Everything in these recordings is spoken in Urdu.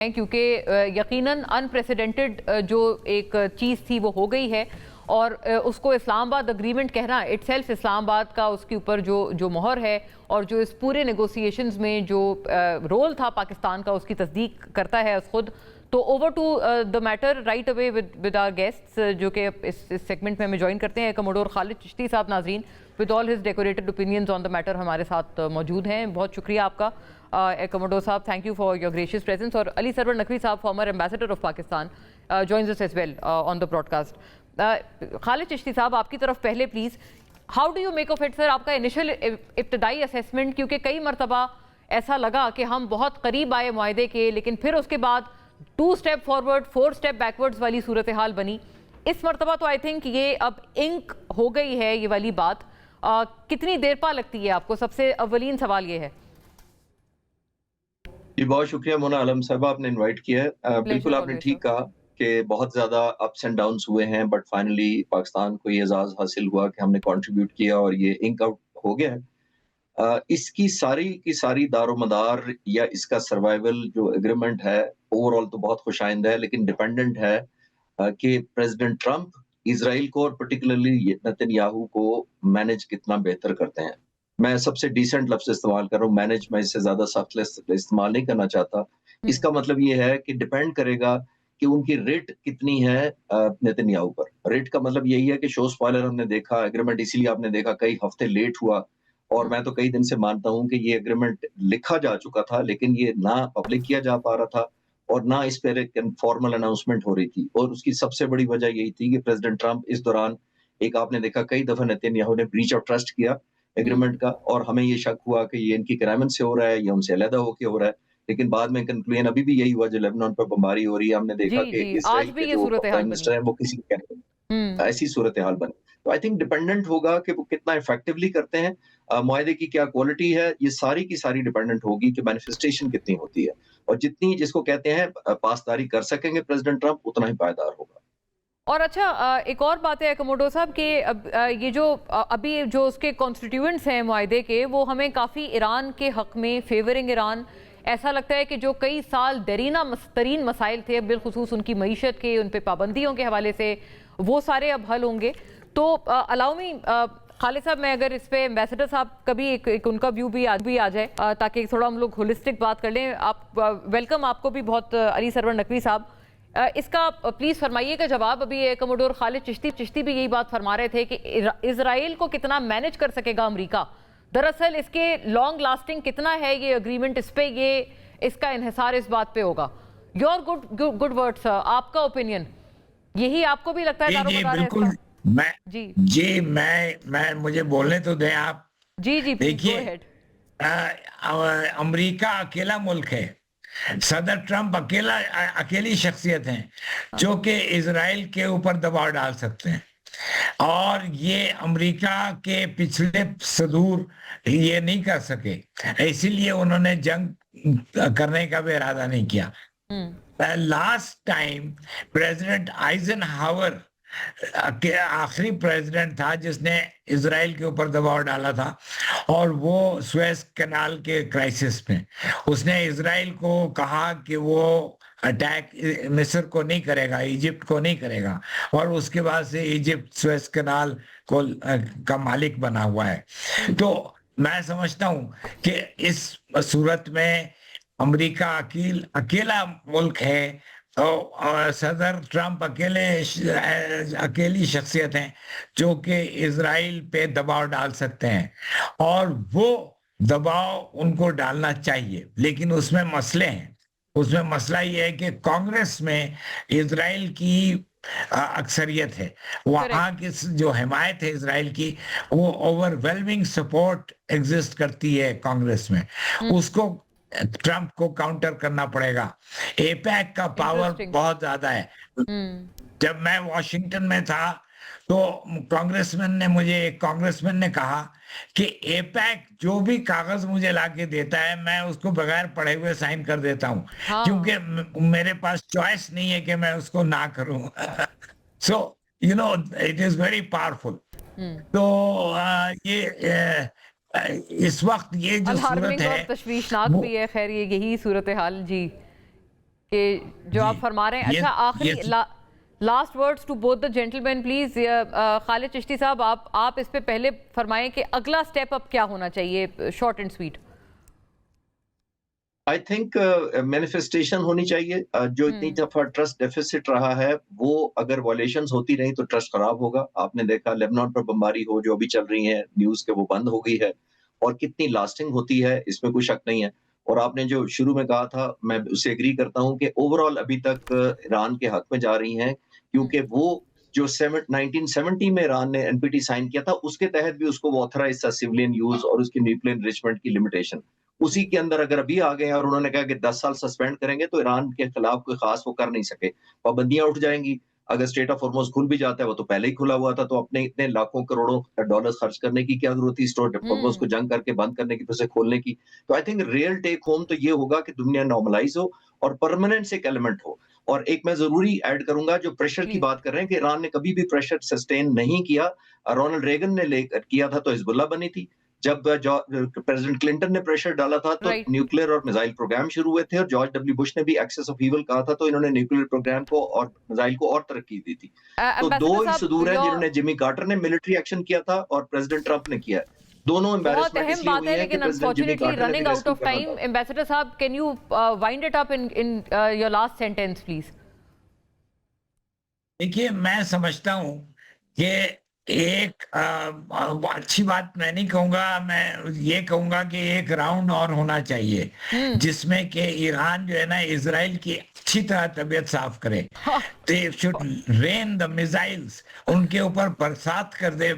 کیونکہ یقیناً انپریسیڈنٹڈ جو ایک چیز تھی وہ ہو گئی ہے، اور اس کو اسلام آباد اگریمنٹ کہنا اٹ سیلف اسلام آباد کا اس کے اوپر جو مہر ہے، اور جو اس پورے نیگوسیشنز میں جو رول تھا پاکستان کا اس کی تصدیق کرتا ہے خود. تو over to the matter right away with our guests جو کہ اس سیگمنٹ میں ہمیں جوائن کرتے ہیں. کموڈور خالد چشتی صاحب ناظرین with all his decorated opinions on the matter ہمارے ساتھ موجود ہیں. بہت شکریہ آپ کا کموڈور صاحب, thank you for your gracious presence. اور علی سرور نقوی صاحب former ambassador of Pakistan joins اس as well on the broadcast. Khalid Chishti صاحب آپ کی طرف پہلے please, how do you make of it sir, آپ کا انیشل ابتدائی اسیسمنٹ, کیونکہ کئی مرتبہ ایسا لگا کہ ہم بہت قریب آئے معاہدے کے لیکن پھر اس کے بعد 2 اسٹیپ فارورڈ 4 اسٹیپ بیکورڈز والی صورتحال بنی. اس مرتبہ تو آئی تھنک یہ اب انک ہو گئی ہے یہ والی بات. کتنی دیر پا لگتی ہے آپ کو؟ سب سے اولین سوال یہ ہے. جی بہت شکریہ مونا عالم صاحبہ, آپ نے انوائٹ کیا ہے. بالکل آپ نے ٹھیک کہا کہ بہت زیادہ اپس اینڈ ڈاؤنس ہوئے ہیں, بٹ فائنلی پاکستان کو یہ اعزاز حاصل ہوا کہ ہم نے کنٹریبیوٹ کیا اور یہ انک آؤٹ ہو گیا ہے. اس کی ساری دار و مدار یا اس کا سروائیول جو اگریمنٹ ہے اوور آل تو بہت خوش آئند ہے, لیکن ڈیپینڈنٹ ہے کہ پریزیڈنٹ ٹرمپ اسرائیل کو اور پرٹیکولرلی نتن یاہو کو مینج کتنا بہتر کرتے ہیں. میں سب سے ڈیسنٹ لفظ استعمال کر رہا ہوں, مینج میں اس سے زیادہ سخت لفظ استعمال نہیں کرنا چاہتا. اس کا مطلب یہ ہے کہ ڈیپینڈ کرے گا کہ ان کی ریٹ کتنی ہے نتن یاہو پر. ریٹ کا مطلب یہی ہے کہ شو سپوائلر ہم نے دیکھا, اگریمنٹ اسی لیے آپ نے دیکھا کئی ہفتے لیٹ ہوا, اور میں تو کئی دن سے مانتا ہوں کہ یہ اگریمنٹ لکھا جا چکا تھا لیکن یہ نہ پبلک کیا جا پا رہا تھا اور نہ اس پر ایک فارمل اناؤنسمنٹ ہو رہی تھی. اور اس کی سب سے بڑی وجہ یہی تھی کہ پریزیڈنٹ ٹرمپ اس دوران ایک آپ نے دیکھا کئی دفعہ نتن یاہو نے بریچ آف ٹرسٹ کیا ایگریمنٹ کا, اور ہمیں یہ شک ہوا کہ یہ ان کی کرائمنٹ سے ہو رہا ہے یا ان سے علیحدہ ہو کے ہو رہا ہے. لیکن بعد میں کنکلوژن ابھی بھی یہی ہوا جو لیبنان پر بمباری ہو رہی ہے, ہم نے دیکھا کہ اسرائیل کے جو پرائم منسٹر ہیں وہ کسی کو کہتے ہیں ایسی صورتحال بنی. تو آئی تھنک ڈیپینڈنٹ ہوگا کہ وہ کتنا افیکٹولی کرتے ہیں, معاہدے کی کیا کوالٹی ہے, یہ ساری کی ساری ڈیپینڈنٹ ہوگی کہ مینیفیسٹیشن کتنی ہوتی ہے, اور جتنی جس کو کہتے ہیں پاسداری کر سکیں گے پریزیڈنٹ ٹرمپ اتنا ہی پائیدار ہوگا. اور اچھا ایک اور بات ہے کموڈو صاحب کہ یہ جو ابھی جو اس کے کانسٹیٹیوئنٹس ہیں معاہدے کے, وہ ہمیں کافی ایران کے حق میں فیورنگ ایران ایسا لگتا ہے کہ جو کئی سال دیرینہ ترین مسائل تھے بالخصوص ان کی معیشت کے, ان پہ پابندیوں کے حوالے سے, وہ سارے اب حل ہوں گے. تو الاؤ می خالد صاحب, میں اگر اس پہ ایمبیسڈر صاحب کبھی ایک ان کا ویو بھی آ جائے تاکہ تھوڑا ہم لوگ ہولسٹک بات کر لیں. آپ ویلکم, آپ کو بھی بہت علی سرور نقوی صاحب, اس کا پلیز فرمائیے گا جواب. ابھی کموڈور خالد چشتی بھی یہی بات فرما رہے تھے کہ اسرائیل کو کتنا مینج کر سکے گا امریکہ, دراصل اس کے لانگ لاسٹنگ کتنا ہے یہ اگریمنٹ, اس پہ یہ اس کا انحصار اس بات پہ ہوگا. یور گڈ ورڈ سر, آپ کا اوپینین یہی آپ کو بھی لگتا ہے؟ جی بالکل, میں مجھے بولنے تو دیں آپ. جی دیکھیے, امریکہ اکیلا ملک ہے, صدر ٹرمپ اکیلی شخصیت ہیں جو کہ اسرائیل کے اوپر دباؤ ڈال سکتے ہیں, اور یہ امریکہ کے پچھلے صدور یہ نہیں کر سکے, اسی لیے انہوں نے جنگ کرنے کا بھی ارادہ نہیں کیا. لاسٹ ٹائم پریزیڈنٹ آئزن ہاور آخری پریزیڈنٹ تھا جس نے اسرائیل کے اوپر دباؤ ڈالا تھا, اور وہ سویز کینال کے کرائسس میں اس نے اسرائیل کو کہا کہ وہ اٹیک مصر کو نہیں کرے گا, ایجپٹ کو نہیں کرے گا, اور اس کے بعد سے ایجپٹ سویز کینال کا مالک بنا ہوا ہے. تو میں سمجھتا ہوں کہ اس صورت میں امریکہ اکیلا ملک ہے, اور صدر ٹرمپ اکیلی شخصیت ہیں جو کہ اسرائیل پہ دباؤ ڈال سکتے ہیں, اور وہ دباؤ ان کو ڈالنا چاہیے. لیکن اس میں مسئلے ہیں. اس میں مسئلہ یہ ہے کہ کانگریس میں اسرائیل کی اکثریت ہے, وہاں کی جو حمایت ہے اسرائیل کی وہ اوور ویلمنگ سپورٹ ایگزسٹ کرتی ہے کانگریس میں. اس کو ٹرمپ کو کاؤنٹر کرنا پڑے گا. اے پیک کا پاور بہت زیادہ ہے. جب میں واشنگٹن میں تھا تو ایک کانگریسمین نے کہا کہ اے پیک جو بھی کاغذ مجھے لا کے دیتا ہے میں اس کو بغیر پڑھے ہوئے سائن کر دیتا ہوں, کیونکہ میرے پاس چوائس نہیں ہے کہ میں اس کو نہ کروں. So it is very powerful. تو یہ اس وقت یہ جو صورت ہے تشویشناک بھی ہے. خیر یہی صورتحال. جی کہ جو آپ فرما رہے ہیں. اچھا آخری last words to both the gentleman please. Khalid Chishti صاحب آپ اس پہ پہلے فرمائیں کہ اگلا سٹیپ اب کیا ہونا چاہیے, short and sweet. I think manifestation ہونی چاہیے. جو اتنی دفعہ ٹرسٹ ڈیفیسٹ رہا ہے وہ اگر وائلیشنز ہوتی رہیں تو ٹرسٹ خراب ہوگا. آپ نے دیکھا لیبنان پر بمباری ہو جو ابھی چل رہی ہے نیوز کے وہ بند ہو گئی ہے, اور کتنی لاسٹنگ ہوتی ہے اس میں کوئی شک نہیں ہے. اور آپ نے جو شروع میں کہا تھا میں اس سے ایگری کرتا ہوں کہ اوور آل ابھی تک ایران کے حق میں جا رہی ہیں, کیونکہ وہ جو 1970 میں ایران نے NPT سائن کیا تھا اس کے تحت بھی اس کو وہ آتھرائز تھا سیولین یوز اور اس کی نیوکلیر انریچمنٹ کی لمیٹیشن. اسی کے اندر اگر ابھی آ گئے اور انہوں نے کہا کہ 10 سال سسپینڈ کریں گے تو ایران کے خلاف کوئی خاص وہ کر نہیں سکے. پابندیاں اٹھ جائیں گی. اگر اسٹیٹ آف ہارموز کھل بھی جاتا ہے, وہ تو پہلے ہی کھلا ہوا تھا, تو اپنے اتنے لاکھوں کروڑوں ڈالر خرچ کرنے کی کیا ضرورت تھی اسٹیٹ آف ہارموز کو جنگ کر کے بند کرنے کی, پھر سے کھولنے کی. تو I think real take home تو یہ ہوگا کہ دنیا نارملائز ہو اور پرماننٹ ایک ایلیمنٹ ہو. اور ایک میں ضروری ایڈ کروں گا, جو پریشر کی بات کر رہے ہیں کہ ایران نے کبھی بھی پریشر سسٹین نہیں کیا. رونلڈ ریگن نے کیا تھا تو حزب اللہ بنی تھی. جب پریزیڈنٹ کلنٹن نے پریشر ڈالا تھا تو نیوکلیر اور میزائل پروگرام شروع ہوئے تھے, اور جارج ڈبلیو بش نے بھی ایکسس آف ایول کہا تھا تو انہوں نے نیوکلیر پروگرام کو اور میزائل کو اور ترقی دی تھی. تو دو ہی صدور ہیں جنہوں نے, جیمی کارٹر نے ملٹری ایکشن کیا تھا اور پریزیڈنٹ ٹرمپ نے کیا. دونوں امبیرسمنٹ اس لیے ہوئی ہیں کہ پریزیڈنٹ جیمی کارٹر نے running out of time. Ambassador صاحب can you wind it up in your last sentence please. دیکھیے میں سمجھتا ہوں کہ ایک اچھی بات میں نہیں کہوں گا, میں یہ کہوں گا کہ ایک راؤنڈ اور ہونا چاہیے جس میں کہ ایران جو ہے نا اسرائیل کی اچھی طرح طبیعت صاف کرے. They should rain the missiles, ان کے اوپر برسات کر دے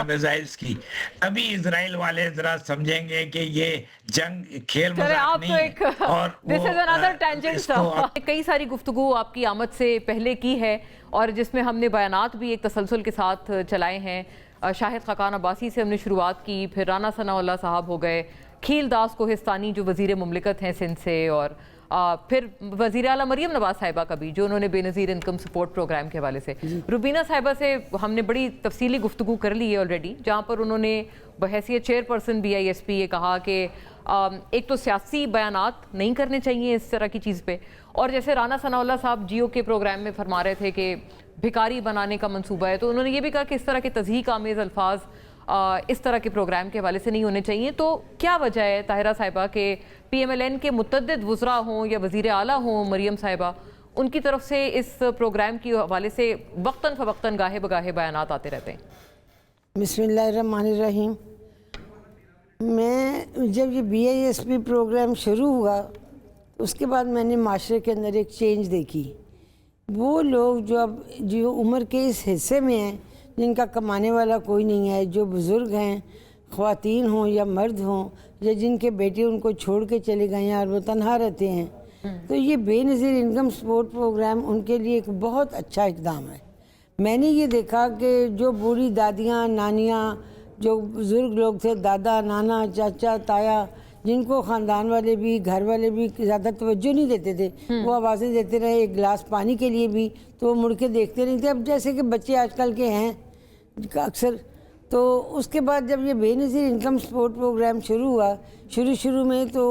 میزائلز کی. تبھی اسرائیل والے ذرا سمجھیں گے کہ یہ جنگ کھیل مذاق نہیں ہے. اور this is another tangent. کئی ساری گفتگو آپ کی آمد سے پہلے کی ہے اور جس میں ہم نے بیانات بھی ایک تسلسل کے ساتھ چلائے ہیں. شاہد خاقان عباسی سے ہم نے شروعات کی, پھر رانا ثناء اللہ صاحب ہو گئے, کھیل داس کوہستانی جو وزیر مملکت ہیں سندھ سے, اور پھر وزیر اعلیٰ مریم نواز صاحبہ کا بھی جو انہوں نے بے نظیر انکم سپورٹ پروگرام کے حوالے سے. روبینہ صاحبہ سے ہم نے بڑی تفصیلی گفتگو کر لی ہے آلریڈی, جہاں پر انہوں نے بحیثیت چیئر پرسن BISP یہ کہا کہ ایک تو سیاسی بیانات نہیں کرنے چاہیے اس طرح کی چیز پہ, اور جیسے رانا ثناء اللہ صاحب جیو کے پروگرام میں فرما رہے تھے کہ بھکاری بنانے کا منصوبہ ہے, تو انہوں نے یہ بھی کہا کہ اس طرح کے تضحیک آمیز الفاظ اس طرح کے پروگرام کے حوالے سے نہیں ہونے چاہیے. تو کیا وجہ ہے طاہرہ صاحبہ کہ PMLN کے متعدد وزراء ہوں یا وزیر اعلیٰ ہوں مریم صاحبہ, ان کی طرف سے اس پروگرام کے حوالے سے وقتاً فوقتاً گاہے بگاہے بیانات آتے رہتے ہیں؟ بسم اللہ الرحمن الرحیم. میں جب یہ BISP پروگرام شروع ہوا اس کے بعد میں نے معاشرے کے اندر ایک چینج دیکھی. وہ لوگ جو عمر کے اس حصے میں ہیں جن کا کمانے والا کوئی نہیں ہے, جو بزرگ ہیں, خواتین ہوں یا مرد ہوں, یا جن کے بیٹے ان کو چھوڑ کے چلے گئے ہیں اور وہ تنہا رہتے ہیں, تو یہ بے نظیر انکم سپورٹ پروگرام ان کے لیے ایک بہت اچھا اقدام ہے. میں نے یہ دیکھا کہ جو بوڑھی دادیاں نانیاں, جو بزرگ لوگ تھے, دادا نانا چاچا تایا, جن کو خاندان والے بھی گھر والے بھی زیادہ توجہ نہیں دیتے تھے, وہ آوازیں دیتے رہے ایک گلاس پانی کے لیے بھی, تو وہ مڑ کے دیکھتے نہیں تھے. اب جیسے کہ بچے آج کل کے ہیں اکثر, تو اس کے بعد جب یہ بے نظیر انکم سپورٹ پروگرام شروع ہوا, شروع میں تو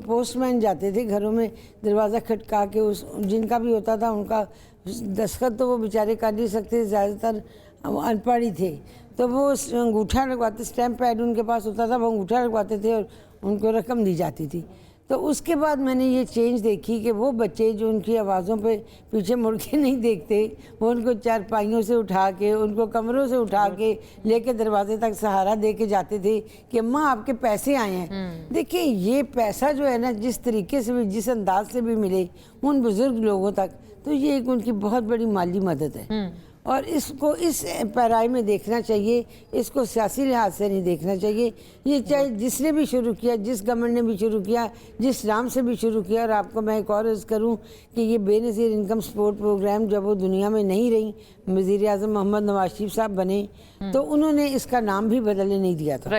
پوسٹ مین جاتے تھے گھروں میں دروازہ کھٹکا کے, جن کا بھی ہوتا تھا ان کا دستخط تو وہ بیچارے کر نہیں سکتے, زیادہ تر ان پڑھ ہی تھے, تو وہ انگوٹھا لگواتے, اسٹیمپ پیڈ ان کے پاس ہوتا تھا, وہ انگوٹھا لگواتے تھے اور ان کو رقم دی جاتی تھی. تو اس کے بعد میں نے یہ چینج دیکھی کہ وہ بچے جو ان کی آوازوں پہ پیچھے مڑ کے نہیں دیکھتے, وہ ان کو چارپائیوں سے اٹھا کے, ان کو کمروں سے اٹھا کے لے کے دروازے تک سہارا دے کے جاتے تھے کہ اماں آپ کے پیسے آئے ہیں. دیکھیں یہ پیسہ جو ہے نا جس طریقے سے بھی, جس انداز سے بھی ملے ان بزرگ لوگوں تک, تو یہ ایک ان کی بہت بڑی مالی مدد ہے. اور اس کو اس پیرائی میں دیکھنا چاہیے, اس کو سیاسی لحاظ سے نہیں دیکھنا چاہیے. یہ چاہے جس نے بھی شروع کیا, جس گورنمنٹ نے بھی شروع کیا, جس نام سے بھی شروع کیا. اور آپ کو میں ایک اور عرض کروں کہ یہ بے نظیر انکم سپورٹ پروگرام جب وہ دنیا میں نہیں رہی, وزیر اعظم محمد نواز شریف صاحب بنے, تو انہوں نے اس کا نام بھی بدلنے نہیں دیا تھا.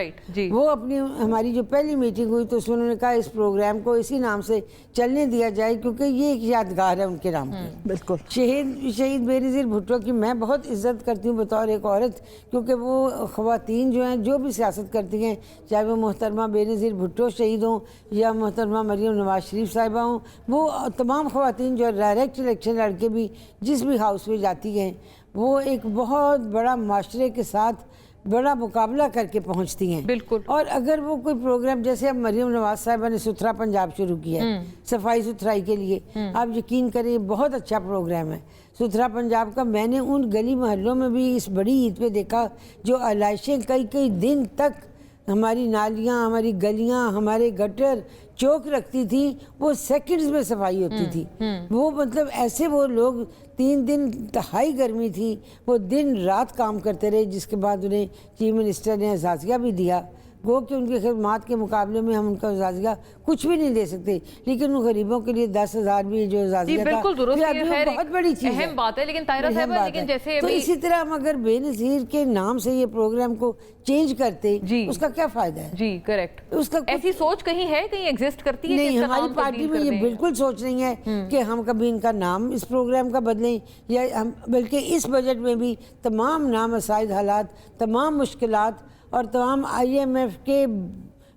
وہ اپنی ہماری جو پہلی میٹنگ ہوئی تو اس میں انہوں نے کہا اس پروگرام کو اسی نام سے چلنے دیا جائے, کیونکہ یہ ایک یادگار ہے ان کے نام کی. بالکل شہید بے نظیر بھٹو کی میں میں بہت عزت کرتی ہوں بطور ایک عورت، کیونکہ وہ خواتین جو ہیں جو بھی سیاست کرتی ہیں، چاہے وہ محترمہ بینظیر بھٹو شہید ہوں یا محترمہ مریم نواز شریف صاحبہ ہوں، وہ تمام خواتین جو ڈائریکٹ الیکشن لڑ کے بھی جس بھی ہاؤس میں جاتی ہیں، وہ ایک بہت بڑا معاشرے کے ساتھ بڑا مقابلہ کر کے پہنچتی ہیں۔ بالکل۔ اور اگر وہ کوئی پروگرام، جیسے اب مریم نواز صاحبہ نے ستھرا پنجاب شروع کیا ہے صفائی ستھرائی کے لیے، آپ یقین کریں یہ بہت اچھا پروگرام ہے ستھرا پنجاب کا۔ میں نے ان گلی محلوں میں بھی اس بڑی عید پہ دیکھا جو علائشیں کئی دن تک ہماری نالیاں، ہماری گلیاں، ہمارے گٹر چوک رکھتی تھی، وہ سیکنڈز میں صفائی ہوتی تھی۔ وہ مطلب ایسے وہ لوگ 3 دن انتہائی گرمی تھی، وہ دن رات کام کرتے رہے، جس کے بعد انہیں چیف منسٹر نے اعزازیہ بھی دیا۔ گو کہ ان کی خدمات کے مقابلے میں ہم ان کا اعزازیہ کچھ بھی نہیں دے سکتے، لیکن ان غریبوں کے لیے 10,000 بھی جو اعزازیہ تھا، بالکل درست، یہ بہت بڑی چیز ہے، اہم بات ہے۔ لیکن طاہرہ صاحبہ، لیکن جیسے تو اسی طرح ہم اگر بے نظیر کے نام سے یہ پروگرام کو چینج کرتے، اس کا کیا فائدہ ہے؟ جی کریکٹ، اس کا ایسی سوچ کہیں ہے، کہیں ایگزسٹ کرتی ہے؟ نہیں، ہماری پارٹی میں یہ بالکل سوچ نہیں ہے کہ ہم کبھی ان کا نام اس پروگرام کا بدلیں، یا ہم بلکہ اس بجٹ میں بھی تمام نامساعد حالات، تمام مشکلات اور تمام IMF کے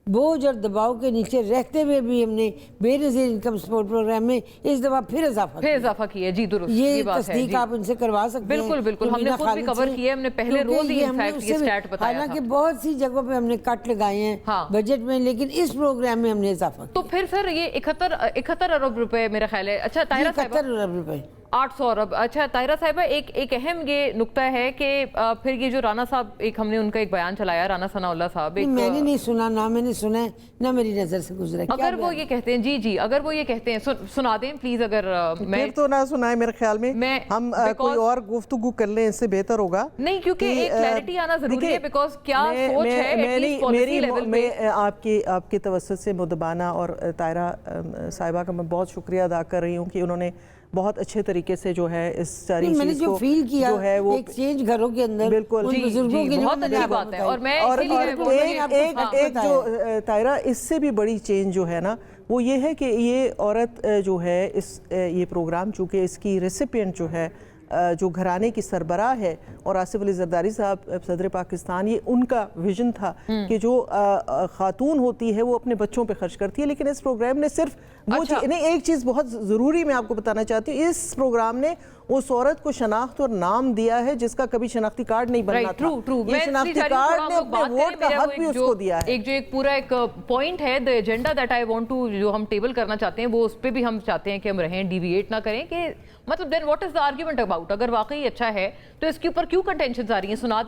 بوجھ اور دباؤ کے نیچے رہتے ہوئے بھی ہم نے بے نظیر انکم سپورٹ پروگرام میں اس دفعہ پھر اضافہ کیا۔ جی درست، یہ تصدیق آپ ان سے کروا سکتے ہیں۔ بالکل، ہم نے خود بھی کور کیا ہے، ہم نے پہلے روز ہی انفیکٹ یہ سٹیٹ بتایا تھا۔ حالانکہ بہت سی جگہوں پہ ہم نے کٹ لگائے ہیں بجٹ میں، لیکن اس پروگرام میں ہم نے اضافہ کیا۔ تو پھر سر یہ 71 ارب روپے میرا خیال ہے۔ اچھا طاہرہ صاحبہ، 71 ارب روپے، 800 ارب۔ اچھا طاہرہ صاحبہ، ایک اہم یہ نقطہ ہے کہ پھر یہ جو رانا صاحب، ایک ہم نے ان کا ایک بیان چلایا، رانا ثناء اللہ صاحب، میں نے نہیں سنا، نہ میں نے سنا ہے، نہ میری نظر سے گزرا۔ اگر وہ یہ کہتے ہیں، جی اگر وہ یہ کہتے ہیں، سنا دیں پلیز، اگر میں پھر تو نہ سنائیں، میرے خیال میں ہم کوئی اور گفتگو کر لیں، اس سے بہتر ہوگا۔ نہیں، کیونکہ ایک کلیئرٹی آنا ضروری ہے، بیکاز کیا سوچ ہے میں آپ کے توسط سے مدبانہ اور طاہرہ صاحبہ کا میں بہت شکریہ ادا کر رہی ہوں کہ انہوں نے بہت اچھے طریقے سے جو ہے اس ساری چیز کو فیل کیا ہے، وہ ایکسچینج گھروں کے اندر بالکل بزرگوں کی بہت اچھی بات ہے۔ اور میں ایک جو طاہرہ اس سے بھی بڑی چینج جو ہے نا، وہ یہ ہے کہ یہ عورت جو ہے یہ پروگرام، چونکہ اس کی ریسیپینٹ جو ہے، جو گھرانے کی سربراہ ہے، اور آصف علی زرداری صاحب صدر پاکستان، یہ ان کا ویژن تھا کہ جو خاتون ہوتی ہے وہ اپنے بچوں پہ خرچ کرتی ہے، لیکن اس پروگرام نے صرف وہ نہیں، ایک چیز بہت ضروری میں آپ کو بتانا چاہتی ہوں، اس پروگرام نے اس عورت کو شناخت اور نام دیا ہے جس کا کبھی شناختی کارڈ نہیں بننا تھا۔ یہ شناختی کارڈ نے اپنے ووٹ کا حق بھی اس کو دیا ہے۔ ایک پورا ایک پوائنٹ ہے، the agenda that I want to جو ہم ٹیبل کرنا چاہتے ہیں، وہ اس پہ بھی ہم چاہتے ہیں کہ ہم رہیں، ڈیویٹ نہ کریں، کہ مطلب then what is the argument about؟ اگر واقعی اچھا ہے تو اس کے اوپر کیوں کنٹینشنز آ رہی ہیں؟ سنا دیں